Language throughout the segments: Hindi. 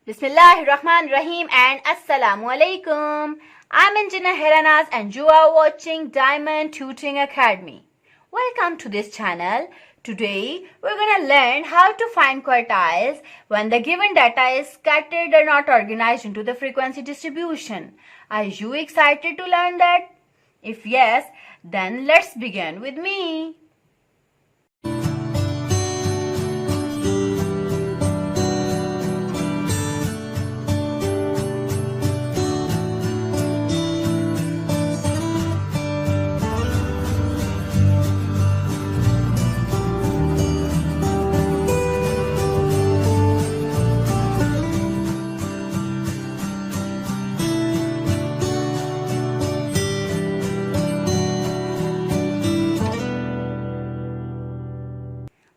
Bismillahirrahmanirrahim and Assalamu alaikum. I'm Anjana Heranaz and you are watching Diamond Tutoring Academy. Welcome to this channel. Today we're going to learn how to find quartiles when the given data is scattered or not organized into the frequency distribution. Are you excited to learn that? If yes, then let's begin with me.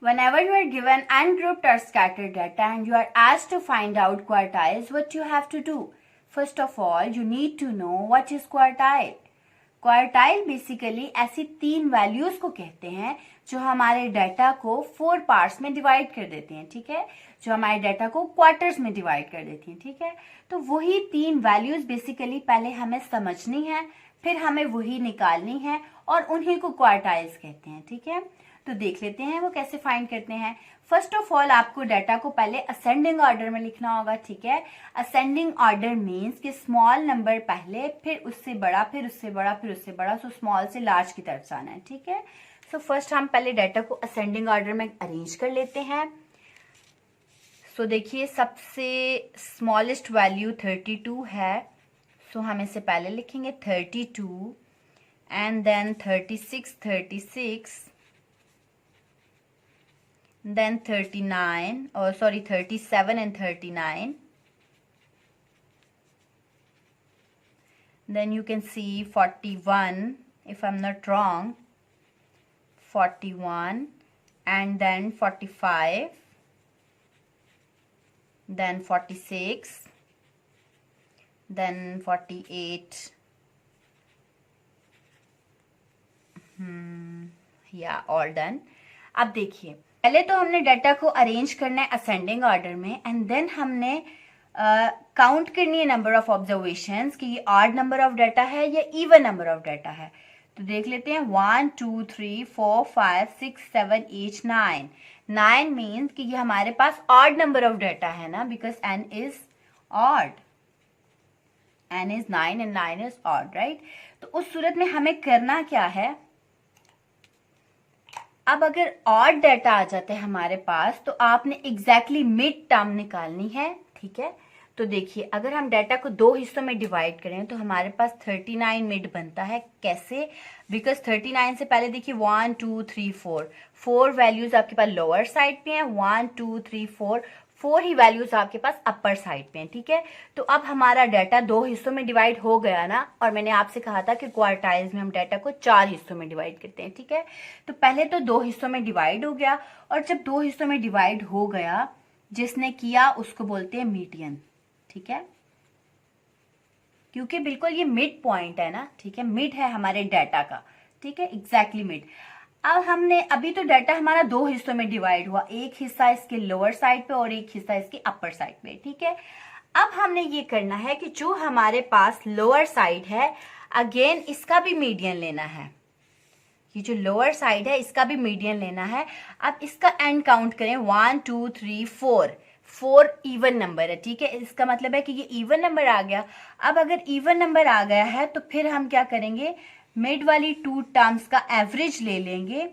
Whenever you are given ungrouped or scattered data and you are asked to find out quartiles, what you have to do? First of all, you need to know what is quartile. Quartile basically ऐसी तीन वैल्यूज को कहते हैं जो हमारे डाटा को 4 पार्ट्स में डिवाइड कर देती हैं, ठीक है, जो हमारे डाटा को क्वार्टर्स में डिवाइड कर देती हैं, ठीक है। तो वही तीन वैल्यूज बेसिकली पहले हमें समझनी है, फिर हमें वही निकालनी है और उन्हीं को क्वार्टाइल्स कहते हैं, ठीक है। तो देख लेते हैं वो कैसे फाइंड करते हैं। फर्स्ट ऑफ ऑल आपको डाटा को पहले असेंडिंग ऑर्डर में लिखना होगा, ठीक है। असेंडिंग ऑर्डर मींस कि स्मॉल नंबर पहले, फिर उससे बड़ा, फिर उससे बड़ा, फिर उससे बड़ा, सो स्मॉल से लार्ज की तरफ जाना है, ठीक है। सो फर्स्ट हम पहले डाटा को असेंडिंग ऑर्डर में अरेंज कर लेते हैं। सो देखिए सबसे स्मॉलेस्ट वैल्यू 32 है, सो हम इसे पहले लिखेंगे 32 and then 36, then 37 and 39. Then you can see 41, if I'm not wrong, 41, and then 45, then 46, then 48. Yeah, all done. अब देखिए पहले तो हमने डाटा को अरेंज करना है असेंडिंग ऑर्डर में एंड देन हमने काउंट करनी है नंबर ऑफ ऑब्जर्वेशंस कि ये ऑड नंबर ऑफ डाटा है या इवन नंबर ऑफ डाटा है। तो देख लेते हैं 1 2 3 4 5 6 7 8 9। 9 मीन्स कि ये हमारे पास ऑड नंबर ऑफ डाटा है ना, because n is odd, n is 9 and 9 is odd, right. तो उस सूरत में हमें करना क्या है, अब अगर ऑड डाटा आ जाता है हमारे पास तो आपने एग्जैक्टली मिड टर्म निकालनी है, ठीक है। तो देखिए अगर हम डाटा को दो हिस्सों में डिवाइड करें तो हमारे पास 39 मिड बनता है। कैसे? बिकॉज 39 से पहले देखिए 1 2 3 4 वैल्यूज आपके पास लोअर साइड पे हैं, 1 2 3 4 ही वैल्यूज आपके पास अपर साइड पे हैं, ठीक है। तो अब हमारा डाटा दो हिस्सों में डिवाइड हो गया ना, और मैंने आपसे कहा था कि क्वार्टाइल्स में हम डाटा को 4 हिस्सों में डिवाइड करते हैं, ठीक है। तो पहले तो दो हिस्सों में डिवाइड हो गया, और जब दो हिस्सों में डिवाइड हो गया जिसने किया उसको बोलते हैं मीडियन, ठीक है, क्योंकि बिल्कुल ये मिड पॉइंट है ना, ठीक है, मिड है हमारे डाटा का, ठीक है, एग्जैक्टली मिड। अब हमने अभी तो डाटा हमारा दो हिस्सों में डिवाइड हुआ, एक हिस्सा इसके लोअर साइड पे और एक हिस्सा इसके अपर साइड पे, ठीक है। अब हमने ये करना है कि जो हमारे पास लोअर साइड है अगेन इसका भी मीडियन लेना है, ये जो लोअर साइड है इसका भी मीडियन लेना है। अब इसका एंड काउंट करें 1 2 3 4 इवन नंबर है, ठीक है, इसका मतलब है कि ये इवन नंबर आ गया। अब अगर इवन नंबर आ गया है तो फिर हम क्या करेंगे, मिड वाली 2 टर्म्स का एवरेज ले लेंगे,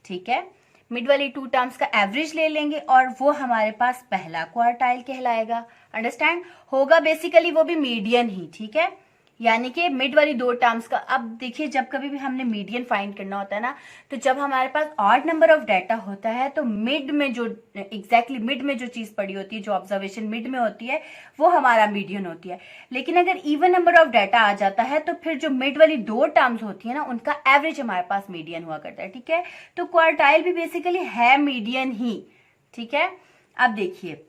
ठीक है, मिड वाली 2 टर्म्स का एवरेज ले लेंगे और वो हमारे पास पहला क्वार्टाइल कहलाएगा। अंडरस्टैंड होगा, बेसिकली वो भी मीडियन ही, ठीक है, यानी कि मिड वाली 2 टर्म्स का। अब देखिए जब कभी भी हमने मीडियन फाइंड करना होता है ना, तो जब हमारे पास ऑड नंबर ऑफ डाटा होता है तो मिड में जो एग्जैक्टली मिड में जो चीज पड़ी होती है, जो ऑब्जर्वेशन मिड में होती है वो हमारा मीडियन होती है। लेकिन अगर इवन नंबर ऑफ डाटा आ जाता है तो फिर जो मिड वाली 2 टर्म्स होती है ना उनका एवरेज हमारे पास मीडियन हुआ करता है, ठीक है। तो क्वार्टाइल भी बेसिकली है मीडियन ही, ठीक है। अब देखिए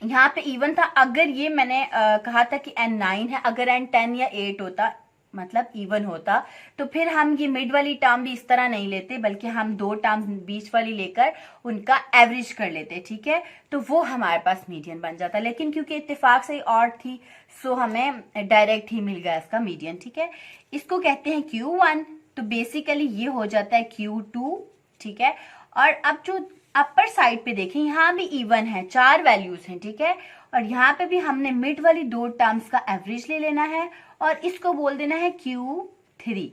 यहाँ पे इवन था, अगर ये मैंने कहा था कि n 9 है, अगर n 10 या 8 होता मतलब इवन होता, तो फिर हम ये मिड वाली टर्म भी इस तरह नहीं लेते, बल्कि हम दो टर्म बीच वाली लेकर उनका एवरेज कर लेते, ठीक है, तो वो हमारे पास मीडियन बन जाता। लेकिन क्योंकि इत्तेफाक से ऑड थी, सो हमें डायरेक्ट ही मिल गया इसका मीडियन, ठीक है। इसको कहते हैं Q1, तो बेसिकली ये हो जाता है Q2, ठीक है। और अब जो अपर साइड पे देखें, यहाँ भी इवन है, 4 वैल्यूज हैं, ठीक है, और यहाँ पे भी हमने मिड वाली दो टर्म्स का एवरेज ले लेना है और इसको बोल देना है Q3।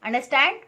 अंडरस्टैंड?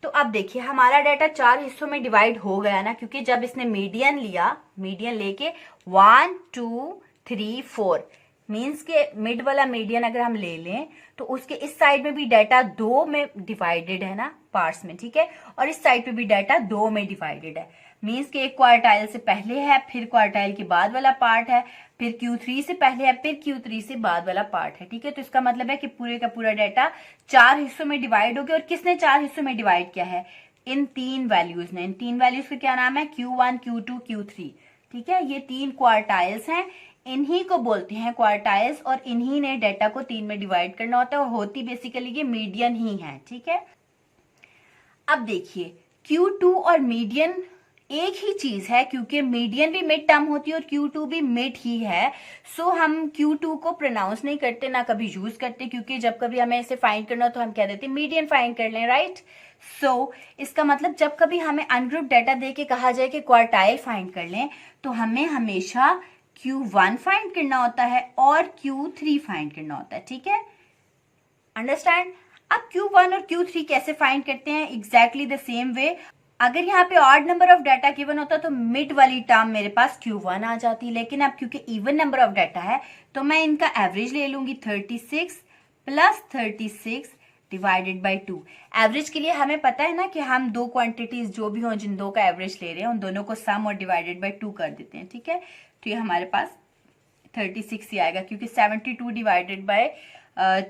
तो अब देखिए हमारा डाटा 4 हिस्सों में डिवाइड हो गया ना, क्योंकि जब इसने मीडियन लिया, मीडियन लेके 1 2 3 4 मीन्स के मिड वाला मीडियन अगर हम ले लें तो उसके इस साइड में भी डाटा 2 में डिवाइडेड है ना, पार्ट्स में, ठीक है, और इस साइड पे भी डाटा 2 में डिवाइडेड है। मीन्स के एक क्वार्टाइल से पहले है, फिर क्वार्टाइल के बाद वाला पार्ट है, फिर Q3 से पहले है, फिर Q3 से बाद वाला पार्ट है, ठीक है। तो इसका मतलब है कि पूरे का पूरा डाटा 4 हिस्सों में डिवाइड हो गया। और किसने 4 हिस्सों में डिवाइड किया है? इन 3 वैल्यूज ने। इन 3 वैल्यूज का क्या नाम है? Q1 Q2 Q3, ठीक है। ये 3 क्वार्टाइल्स हैं, इन्हीं को बोलते हैं क्वार्टाइल्स, और इन्हीं ने डाटा को 3 में डिवाइड करना होता है, और होती बेसिकली ये मीडियन ही है, ठीक है। अब देखिए Q2 और मीडियन एक ही चीज है, क्योंकि मीडियन भी मिड टर्म होती है और Q2 भी मिड ही है। सो हम Q2 को प्रोनाउंस नहीं करते, ना कभी यूज करते, क्योंकि जब कभी हमें इसे फाइंड करना हो तो हम कह देते मीडियन फाइंड कर लें, राइट। सो इसका मतलब जब कभी हमें अनग्रुप डाटा दे के कहा जाए कि क्वार्टाइल फाइंड कर लें, तो हमें हमेशा Q1 फाइंड करना होता है और Q3 फाइंड करना होता है, ठीक है। अंडरस्टैंड? अब Q1 और Q3 कैसे फाइंड करते हैं? Exactly the same way. अगर यहाँ पे odd number of data given होता तो मिड वाली टर्म मेरे पास Q1 आ जाती, लेकिन अब क्योंकि इवन नंबर ऑफ डाटा है तो मैं इनका एवरेज ले लूंगी 36 प्लस 36 डिवाइडेड बाई 2। एवरेज के लिए हमें पता है ना कि हम दो क्वांटिटीज जो भी हों, जिन दो का एवरेज ले रहे हैं, उन दोनों को सम और डिवाइडेड बाई 2 कर देते हैं, ठीक है। तो ये हमारे पास 36 ही आएगा, क्योंकि 72 डिवाइडेड बाई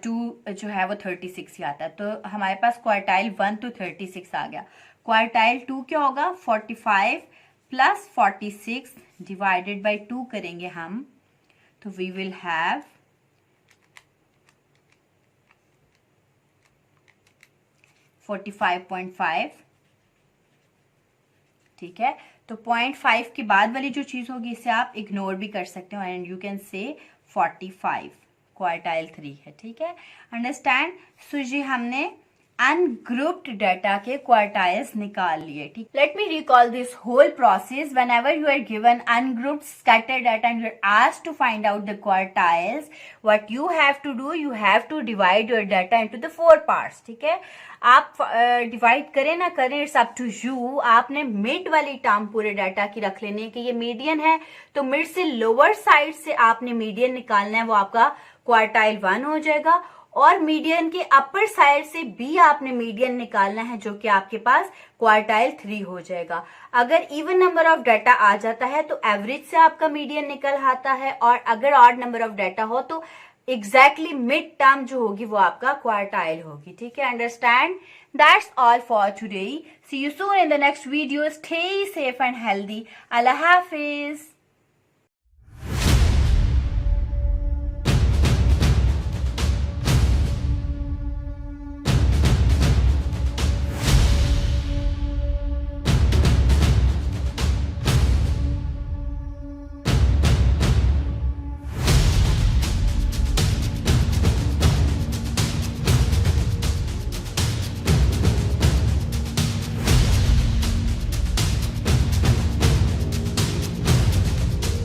2 जो है वो 36 ही आता है। तो हमारे पास क्वार्टाइल 1 तो 36 आ गया। क्वार्टाइल 2 क्या होगा? 45 प्लस 46 डिवाइडेड बाई 2 करेंगे हम, तो वी विल हैव 45.5, ठीक है। तो 0.5 के बाद वाली जो चीज होगी इसे आप इग्नोर भी कर सकते हो, and you can say 45 quartile 3 है, ठीक है। अंडरस्टैंड? सो जी हमने अनग्रुप्ड डाटा के क्वार्टाइल्स निकाल लिए, ठीक। Let me recall this whole process. whenever you are given ungrouped scattered data and you're asked to find out the quartiles, what you have to do, you have to divide your data into the 4 parts, ठीक है। आप डिवाइड करें ना करें, इट्स अप टू यू। आपने मिड वाली टर्म पूरे डाटा की रख लेनी है कि ये मीडियन है, तो मिड से लोअर साइड से आपने मीडियन निकालना है, वो आपका क्वार्टाइल 1 हो जाएगा, और मीडियन के अपर साइड से भी आपने मीडियन निकालना है, जो कि आपके पास क्वार्टाइल 3 हो जाएगा। अगर इवन नंबर ऑफ डाटा आ जाता है तो एवरेज से आपका मीडियन निकल आता है, और अगर ऑड नंबर ऑफ डाटा हो तो एग्जैक्टली मिड टर्म जो होगी वो आपका क्वार्टाइल होगी, ठीक है। Understand? That's all for today. See you soon in the next video. Stay safe and healthy. अल्लाह हाफिज।